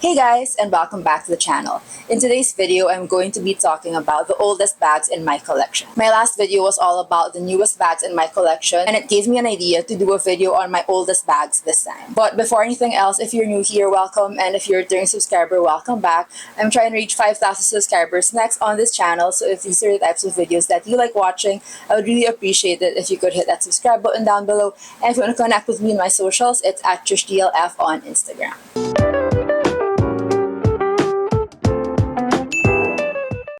Hey guys, and welcome back to the channel. In today's video, I'm going to be talking about the oldest bags in my collection. My last video was all about the newest bags in my collection, and it gave me an idea to do a video on my oldest bags this time. But before anything else, if you're new here, welcome, and if you're a returning subscriber, welcome back. I'm trying to reach 5,000 subscribers next on this channel, so if these are the types of videos that you like watching, I would really appreciate it if you could hit that subscribe button down below. And if you want to connect with me in my socials, it's at TrishDLF on Instagram.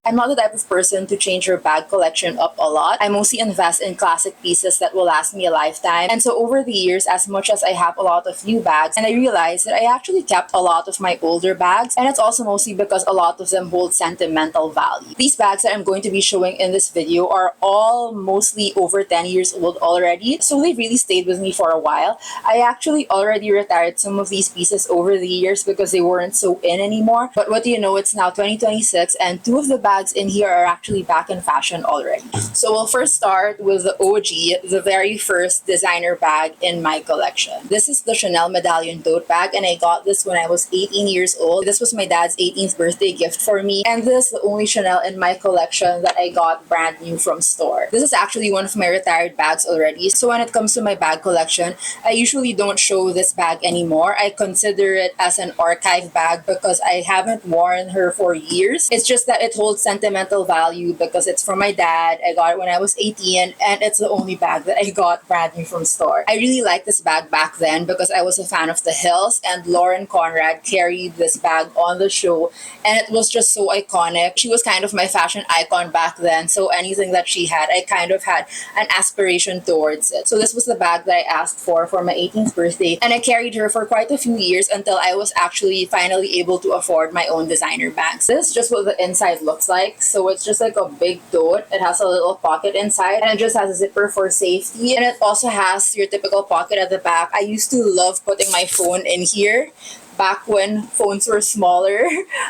I'm not the type of person to change your bag collection up a lot. I mostly invest in classic pieces that will last me a lifetime. And so over the years, as much as I have a lot of new bags, and I realized that I actually kept a lot of my older bags, and it's also mostly because a lot of them hold sentimental value. These bags that I'm going to be showing in this video are all mostly over 10 years old already, so they've really stayed with me for a while. I actually already retired some of these pieces over the years because they weren't so in anymore. But what do you know, it's now 2026, and two of the bags in here are actually back in fashion already. So we'll first start with the OG, the very first designer bag in my collection. This is the Chanel medallion tote bag, and I got this when I was 18 years old. This was my dad's 18th birthday gift for me, and this is the only Chanel in my collection that I got brand new from store. This is actually one of my retired bags already, so when it comes to my bag collection, I usually don't show this bag anymore. I consider it as an archive bag because I haven't worn her for years. It's just that it holds sentimental value because it's from my dad. I got it when I was 18, and it's the only bag that I got brand new from store. I really liked this bag back then because I was a fan of the Hills, and Lauren Conrad carried this bag on the show, and it was just so iconic. She was kind of my fashion icon back then, so anything that she had, I kind of had an aspiration towards it. So this was the bag that I asked for my 18th birthday, and I carried her for quite a few years until I was actually finally able to afford my own designer bags. This is just what the inside looks like. So it's just like a big tote. It has a little pocket inside, and it just has a zipper for safety, and it also has your typical pocket at the back. I used to love putting my phone in here. Back when phones were smaller,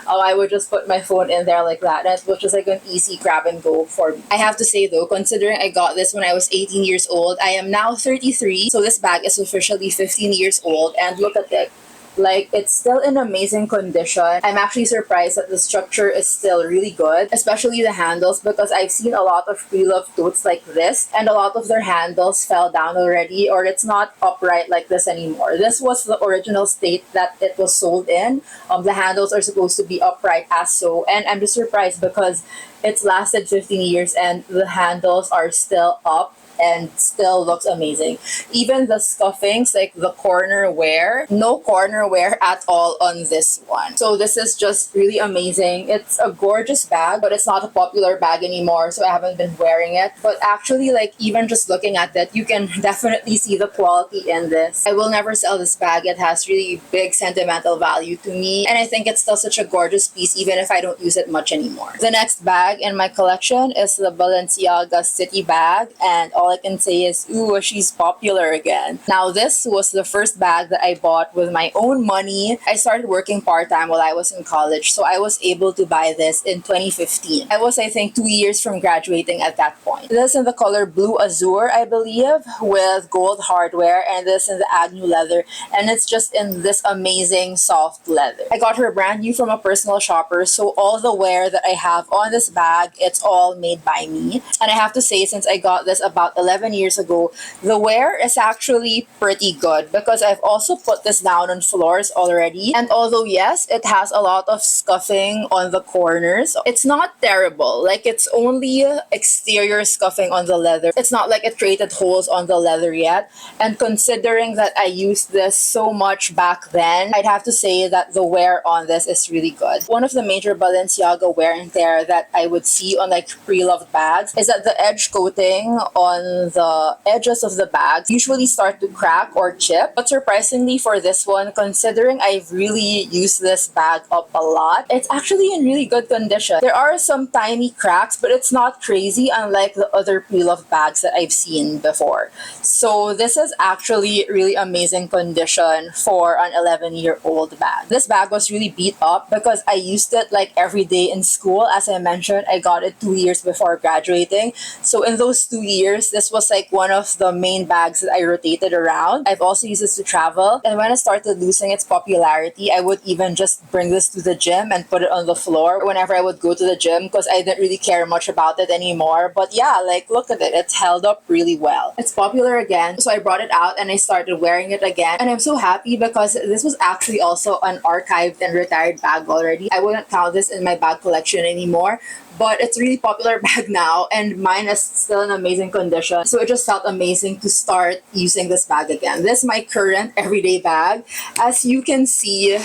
I would just put my phone in there like that, and it was just like an easy grab and go for me. I have to say though, considering I got this when I was 18 years old, I am now 33, so this bag is officially 15 years old, and look at it. Like, it's still in amazing condition. I'm actually surprised that the structure is still really good, especially the handles, because I've seen a lot of pre-loved totes like this, and a lot of their handles fell down already, or it's not upright like this anymore. This was the original state that it was sold in. The handles are supposed to be upright as so, and I'm just surprised because it's lasted 15 years and the handles are still up and still looks amazing. Even the scuffings, like the corner wear, no corner wear at all on this one. So this is just really amazing. It's a gorgeous bag, but it's not a popular bag anymore, so I haven't been wearing it. But actually, like, even just looking at it, you can definitely see the quality in this. I will never sell this bag. It has really big sentimental value to me, and I think it's still such a gorgeous piece even if I don't use it much anymore. The next bag in my collection is the Balenciaga City bag, and all I can say is, ooh, she's popular again. Now, this was the first bag that I bought with my own money. I started working part-time while I was in college, so I was able to buy this in 2015. I was, I think, 2 years from graduating at that point. This in the color Blue Azure, I believe, with gold hardware, and this in the Agnew leather, and it's just in this amazing soft leather. I got her brand new from a personal shopper, so all the wear that I have on this bag, it's all made by me. And I have to say, since I got this about 11 years ago, the wear is actually pretty good because I've also put this down on floors already, and although yes, it has a lot of scuffing on the corners, it's not terrible. Like, it's only exterior scuffing on the leather. It's not like it created holes on the leather yet, and considering that I used this so much back then, I'd have to say that the wear on this is really good. One of the major Balenciaga wear and tear that I would see on like pre-loved bags is that the edge coating on the edges of the bags usually start to crack or chip. But surprisingly for this one, considering I've really used this bag up a lot, it's actually in really good condition. There are some tiny cracks, but it's not crazy, unlike the other pre-loved bags that I've seen before. So this is actually really amazing condition for an 11-year-old bag. This bag was really beat up because I used it like every day in school. As I mentioned, I got it 2 years before graduating. So in those 2 years, this was like one of the main bags that I rotated around. I've also used this to travel. And when I started losing its popularity, I would even just bring this to the gym and put it on the floor whenever I would go to the gym because I didn't really care much about it anymore. But yeah, like look at it. It's held up really well. It's popular again. So I brought it out and I started wearing it again. And I'm so happy because this was actually also an archived and retired bag already. I wouldn't count this in my bag collection anymore. But it's a really popular bag now and mine is still in amazing condition. So it just felt amazing to start using this bag again. This is my current everyday bag. As you can see,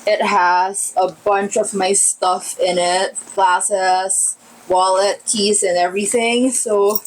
it has a bunch of my stuff in it. Glasses, wallet, keys, and everything. So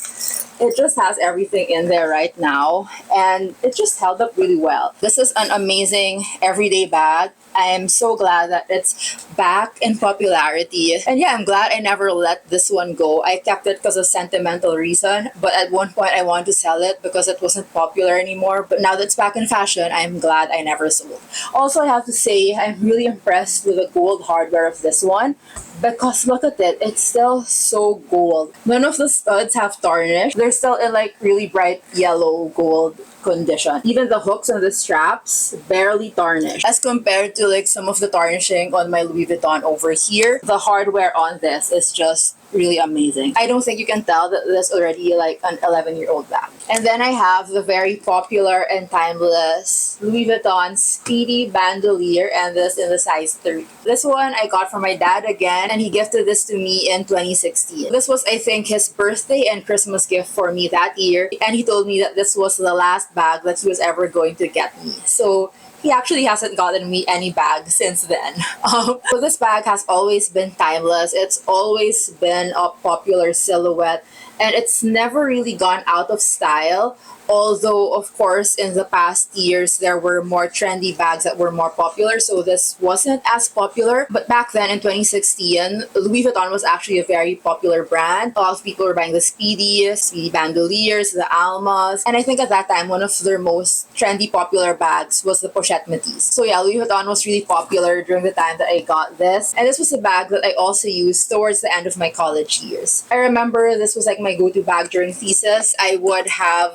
it just has everything in there right now. And it just held up really well. This is an amazing everyday bag. I am so glad that it's back in popularity. And yeah, I'm glad I never let this one go. I kept it because of sentimental reason. But at one point, I wanted to sell it because it wasn't popular anymore. But now that it's back in fashion, I'm glad I never sold. Also, I have to say, I'm really impressed with the gold hardware of this one. Because look at it, it's still so gold. None of the studs have tarnished. They're still in like really bright yellow gold condition. Even the hooks and the straps barely tarnished. As compared to like some of the tarnishing on my Louis Vuitton over here, the hardware on this is just really amazing. I don't think you can tell that this is already like an 11-year-old bag. And then I have the very popular and timeless Louis Vuitton Speedy Bandolier, and this in the size 30. This one I got from my dad again, and he gifted this to me in 2016. This was, I think, his birthday and Christmas gift for me that year, and he told me that this was the last bag that he was ever going to get me. So he actually hasn't gotten me any bag since then. So this bag has always been timeless. It's always been a popular silhouette and it's never really gone out of style. Although, of course, in the past years, there were more trendy bags that were more popular, so this wasn't as popular. But back then, in 2016, Louis Vuitton was actually a very popular brand. A lot of people were buying the Speedy Bandoliers, the Almas, and I think at that time, one of their most trendy popular bags was the Pochette Métis. So yeah, Louis Vuitton was really popular during the time that I got this. And this was a bag that I also used towards the end of my college years. I remember this was like my go-to bag during thesis. I would have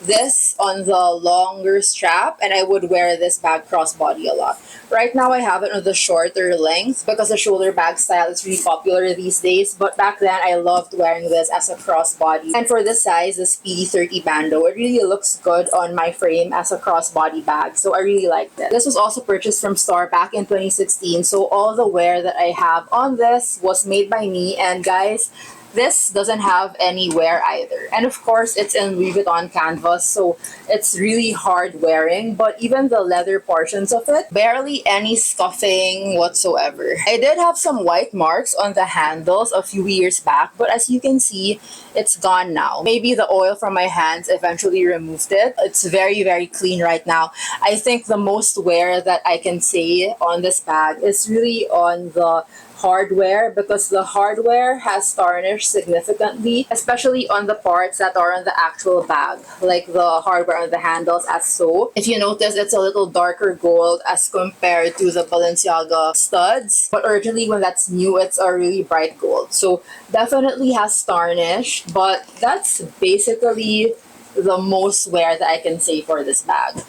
this on the longer strap and I would wear this bag crossbody a lot. Right now I have it on the shorter length because the shoulder bag style is really popular these days, but back then I loved wearing this as a crossbody. And for this size, the Speedy 30 Bando, it really looks good on my frame as a crossbody bag, so I really liked it. This was also purchased from store back in 2016, so all the wear that I have on this was made by me, and guys, this doesn't have any wear either. And of course, it's in Louis Vuitton canvas, so it's really hard wearing, but even the leather portions of it, barely any scuffing whatsoever. I did have some white marks on the handles a few years back, but as you can see, it's gone now. Maybe the oil from my hands eventually removed it. It's very, very clean right now. I think the most wear that I can say on this bag is really on the hardware, because the hardware has tarnished significantly, especially on the parts that are on the actual bag, like the hardware on the handles as so. If you notice, it's a little darker gold as compared to the Balenciaga studs, but originally when that's new, it's a really bright gold. So definitely has tarnished, but that's basically the most wear that I can say for this bag.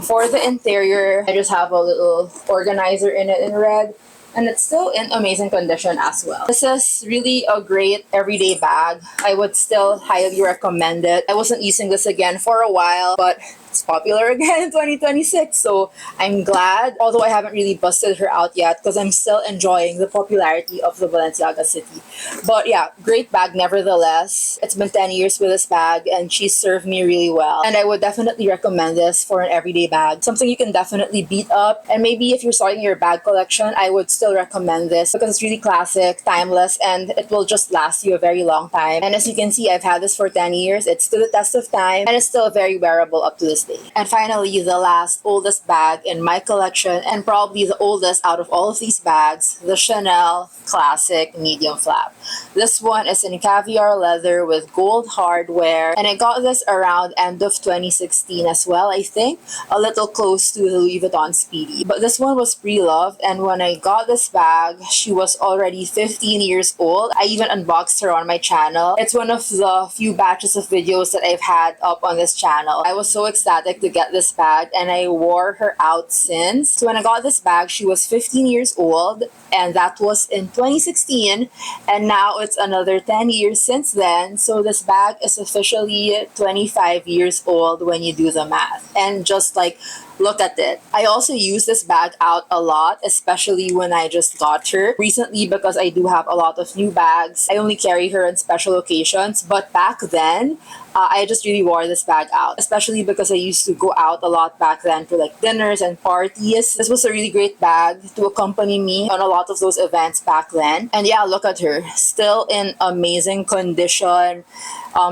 For the interior, I just have a little organizer in it in red, and it's still in amazing condition as well. This is really a great everyday bag. I would still highly recommend it. I wasn't using this again for a while, but it's popular again in 2026, so I'm glad, although I haven't really busted her out yet because I'm still enjoying the popularity of the Balenciaga City. But yeah, great bag nevertheless. It's been 10 years with this bag and she served me really well, and I would definitely recommend this for an everyday bag, something you can definitely beat up. And maybe if you're starting your bag collection, I would still recommend this because it's really classic, timeless, and it will just last you a very long time. And as you can see, I've had this for 10 years. It's stood the test of time and it's still very wearable up to this day. day. And finally, the last oldest bag in my collection, and probably the oldest out of all of these bags, the Chanel Classic Medium Flap. This one is in caviar leather with gold hardware, and I got this around end of 2016 as well, I think, a little close to the Louis Vuitton Speedy. But this one was pre-loved, and when I got this bag, she was already 15 years old. I even unboxed her on my channel. It's one of the few batches of videos that I've had up on this channel. I was so ecstatic to get this bag, and I wore her out since. So when I got this bag, she was 15 years old, and that was in 2016, and now it's another 10 years since then. So this bag is officially 25 years old when you do the math. And just like, look at it. I also use this bag out a lot, especially when I just got her. Recently, because I do have a lot of new bags, I only carry her on special occasions. But back then, I just really wore this bag out, especially because I used to go out a lot back then for like dinners and parties. This was a really great bag to accompany me on a lot of those events back then. And yeah, look at her. Still in amazing condition.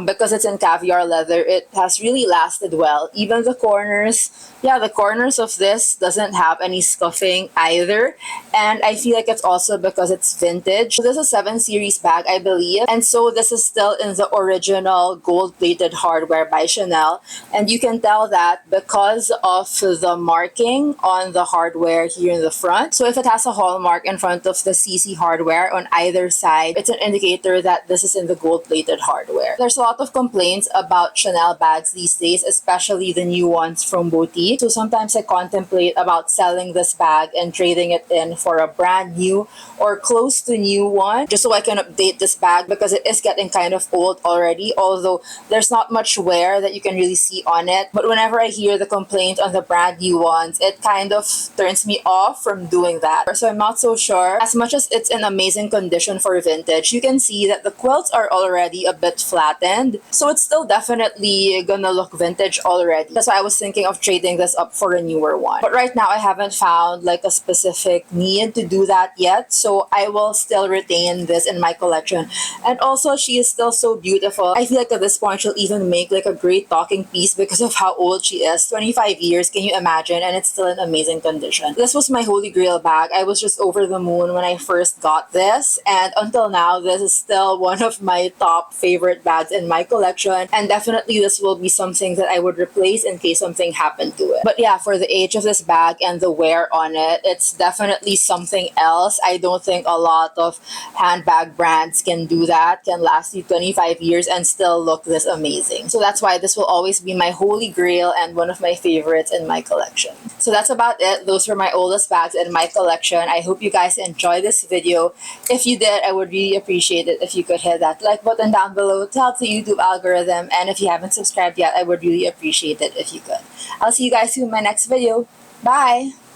Because it's in caviar leather, it has really lasted well. Even the corners, yeah, the corners of this doesn't have any scuffing either. And I feel like it's also because it's vintage. So this is a 7 series bag, I believe. And so this is still in the original gold-plated hardware by Chanel. And you can tell that because of the marking on the hardware here in the front. So if it has a hallmark in front of the CC hardware on either side, it's an indicator that this is in the gold-plated hardware. There's a lot of complaints about Chanel bags these days, especially the new ones from Boutique. So sometimes I contemplate about selling this bag and trading it in for a brand new or close to new one, just so I can update this bag because it is getting kind of old already, although there's not much wear that you can really see on it. But whenever I hear the complaint on the brand new ones, it kind of turns me off from doing that. So I'm not so sure. As much as it's in amazing condition for vintage, you can see that the quilts are already a bit flattened. So it's still definitely gonna look vintage already. That's why I was thinking of trading this up for a newer one. But right now I haven't found like a specific need to do that yet. So I will still retain this in my collection. And also she is still so beautiful. I feel like at this point she'll even make like a great talking piece because of how old she is. 25 years, can you imagine? And it's still in amazing condition. This was my holy grail bag. I was just over the moon when I first got this. And until now, this is still one of my top favorite bags in my collection, and definitely this will be something that I would replace in case something happened to it. But yeah, for the age of this bag and the wear on it, it's definitely something else. I don't think a lot of handbag brands can do that, can last you 25 years and still look this amazing. So that's why this will always be my holy grail and one of my favorites in my collection. So that's about it. Those were my oldest bags in my collection. I hope you guys enjoyed this video. If you did, I would really appreciate it if you could hit that like button down below to help the YouTube algorithm. And if you haven't subscribed yet, I would really appreciate it if you could. I'll see you guys soon in my next video. Bye!